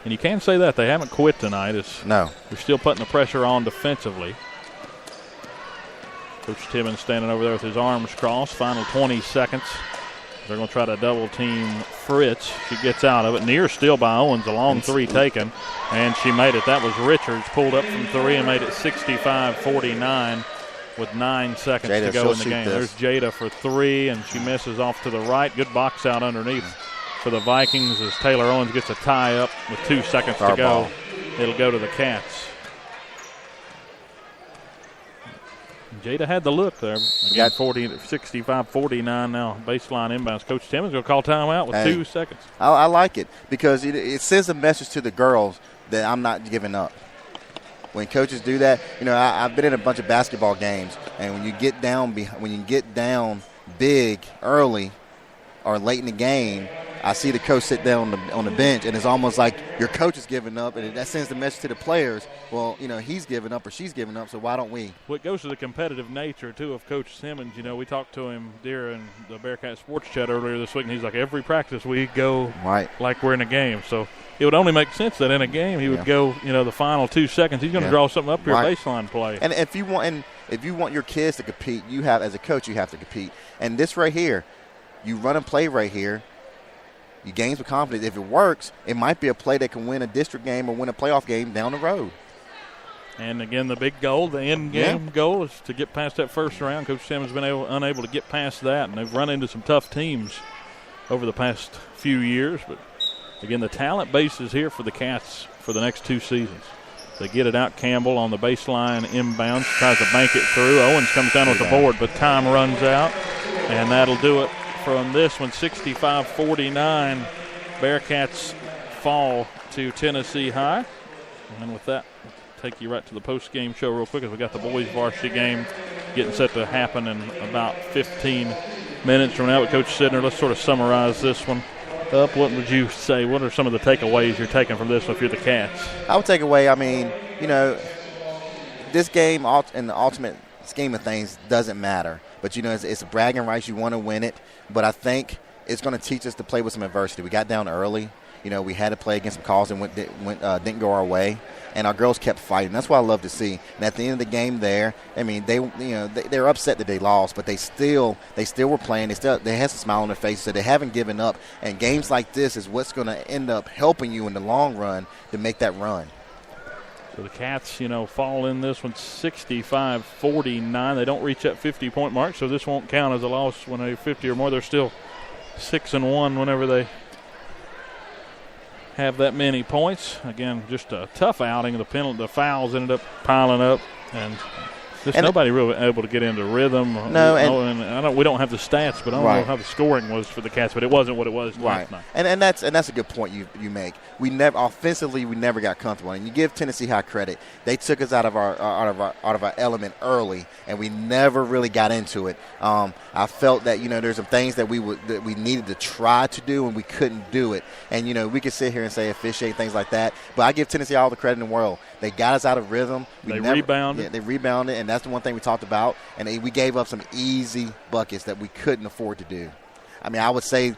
And you can say that. They haven't quit tonight. No. They're still putting the pressure on defensively. Coach Timmons standing over there with his arms crossed. Final 20 seconds. They're going to try to double-team Fritz. She gets out of it. Near steal by Owens. A long three taken. And she made it. That was Richards. Pulled up from three and made it 65-49 with 9 seconds to go in the game. There's Jada for three, and she misses off to the right. Good box out underneath for the Vikings as Taylor Owens gets a tie up with 2 seconds to go. It'll go to the Cats. Jada had the look there. Again, 65-49 now. Baseline inbounds. Coach Timmons going to call timeout with 2 seconds. I like it because it sends a message to the girls that I'm not giving up. When coaches do that, I've been in a bunch of basketball games, and when you get down big early or late in the game, I see the coach sit down on the bench, and it's almost like your coach is giving up, and that sends the message to the players, well, he's giving up or she's giving up, so why don't we? Well, it goes to the competitive nature, too, of Coach Simmons. We talked to him during the Bearcat Sports Chat earlier this week, and he's like, every practice we go like we're in a game. So it would only make sense that in a game he would go, the final 2 seconds. He's going to draw something up your baseline play. And if you want your kids to compete, as a coach, you have to compete. And this right here, you run and play right here. You gain with confidence. If it works, it might be a play that can win a district game or win a playoff game down the road. And, again, the big goal, the end game goal is to get past that first round. Coach Simmons has been unable to get past that, and they've run into some tough teams over the past few years. But, again, the talent base is here for the Cats for the next 2 seasons. They get it out. Campbell on the baseline inbounds, tries to bank it through. Owens comes down with the board, but time runs out, and that'll do it. From this one, 65-49, Bearcats fall to Tennessee High. And with that, we'll take you right to the post-game show real quick as we got the boys varsity game getting set to happen in about 15 minutes from now with Coach Sidner. Let's sort of summarize this one up. What would you say? What are some of the takeaways you're taking from this one if you're the Cats? I would take away, this game in the ultimate scheme of things doesn't matter. But, it's a bragging rights. You want to win it. But I think it's going to teach us to play with some adversity. We got down early. We had to play against some calls and didn't go our way. And our girls kept fighting. That's what I love to see. And at the end of the game they were upset that they lost, but they still were playing. They had some smile on their face, so they haven't given up. And games like this is what's going to end up helping you in the long run to make that run. So the Cats, fall in this one 65-49. They don't reach that 50-point mark, so this won't count as a loss when they're 50 or more. They're still 6-1 whenever they have that many points. Again, just a tough outing. The fouls ended up piling up, and nobody really able to get into rhythm. We don't have the stats, but I don't know how the scoring was for the Cats, but it wasn't what it was last night. And that's a good point you make. We never got comfortable, and you give Tennessee High credit. They took us out of our element early, and we never really got into it. I felt that there's some things that we needed to try to do, and we couldn't do it. And we could sit here and say officiate things like that, but I give Tennessee all the credit in the world. They got us out of rhythm. They rebounded. Yeah, they rebounded, and that's the one thing we talked about. And we gave up some easy buckets that we couldn't afford to do. I would say,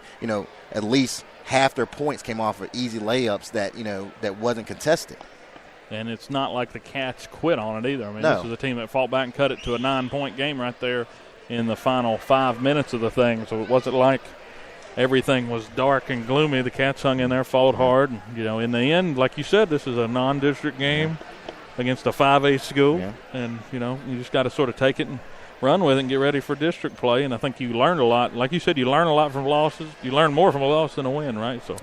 at least half their points came off of easy layups that wasn't contested. And it's not like the Cats quit on it either. No. This is a team that fought back and cut it to a 9-point game right there in the final 5 minutes of the thing. So it wasn't like everything was dark and gloomy. The Cats hung in there, fought hard. And, in the end, like you said, this is a non-district game against a 5A school. Yeah. And, you just got to sort of take it and run with it and get ready for district play. And I think you learned a lot. Like you said, you learn a lot from losses. You learn more from a loss than a win, right? So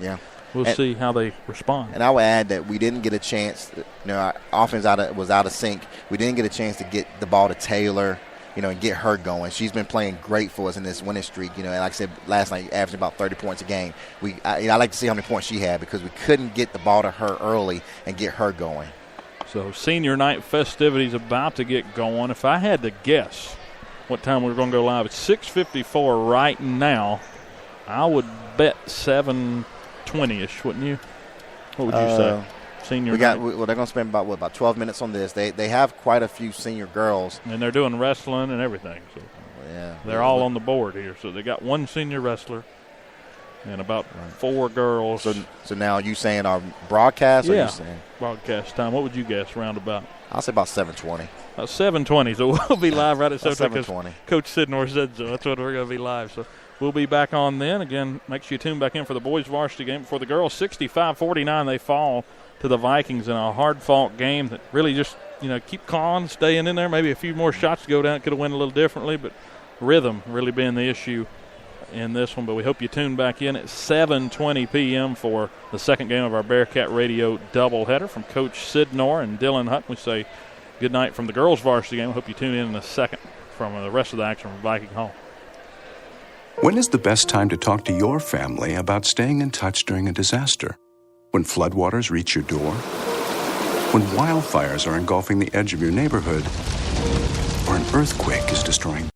we'll see how they respond. And I would add that we didn't get a chance. Our offense was out of sync. We didn't get a chance to get the ball to Taylor, and get her going. She's been playing great for us in this winning streak. And like I said last night, averaging about 30 points a game. I like to see how many points she had because we couldn't get the ball to her early and get her going. So senior night festivities about to get going. If I had to guess what time we're going to go live, it's 6:54 right now. I would bet 7:20ish, wouldn't you? What would you say? Senior night. They're going to spend about 12 minutes on this. They have quite a few senior girls, and they're doing wrestling and everything. So they're all on the board here. So they got one senior wrestler. and about 4 girls. So now you saying our broadcast? Or Yeah, you saying? Broadcast time. What would you guess roundabout? I'll say about 7:20. 7:20, so we'll be live right at 7:20. Coach Sidnor said so. That's what we're going to be live. So we'll be back on then. Again, make sure you tune back in for the boys varsity game. For the girls, 65-49, they fall to the Vikings in a hard-fought game that really just, keep calm, staying in there. Maybe a few more shots to go down. Could have went a little differently, but rhythm really being the issue in this one. But we hope you tune back in at 7:20 p.m. for the second game of our Bearcat Radio doubleheader. From Coach Sidnor and Dylan Hutt, we say good night from the girls varsity game. I hope you tune in a second from the rest of the action from Viking Hall. When is the best time to talk to your family about staying in touch during a disaster? When floodwaters reach your door? When wildfires are engulfing the edge of your neighborhood? Or an earthquake is destroying